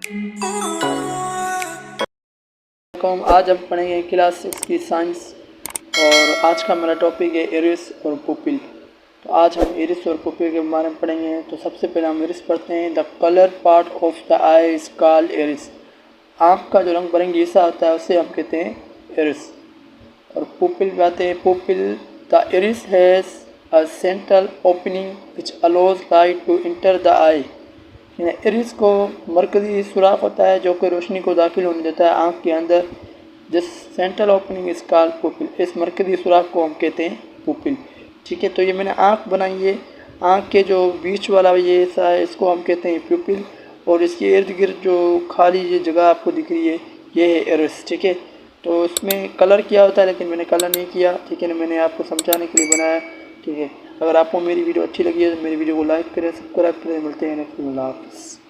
आज हम पढ़ेंगे क्लास 6 की साइंस और आज का मेरा टॉपिक है इरिस और पुपिल। तो आज हम इरिस और पुपिल के बारे में पढ़ेंगे। तो सबसे पहले हम इरिस पढ़ते हैं। The colour part of the I is called iris. आँख का जो रंग बिरंगी हिस्सा होता है उसे हम कहते हैं इरिस। और पुपिल बात है। Pupil the iris has a central opening which allows light to enter the eye. Iris को मरकज़ी सुराख होता है जो कि रोशनी को दाखिल होने देता है आँख के अंदर। जिस सेंट्रल ओपनिंग इस कॉल्ड पुपिल। इस मरकज़ी सुराख को हम कहते हैं पुपिल। ठीक है, तो ये मैंने आँख बनाई है। आँख के जो बीच वाला ये हिस्सा है इसको हम कहते हैं पुपिल, और इसके इर्द गिर्द जो खाली ये जगह आपको दिख रही है ये है इरिस। ठीक है, तो इसमें कलर किया होता है लेकिन मैंने कलर नहीं किया। ठीक है ना, मैंने आपको समझाने के लिए बनाया। ठीक है, अगर आपको मेरी वीडियो अच्छी लगी है तो मेरी वीडियो को लाइक करें, सब्सक्राइब करें। मिलते हैं नेक्स्ट। अल्लाह हाफ़िज़।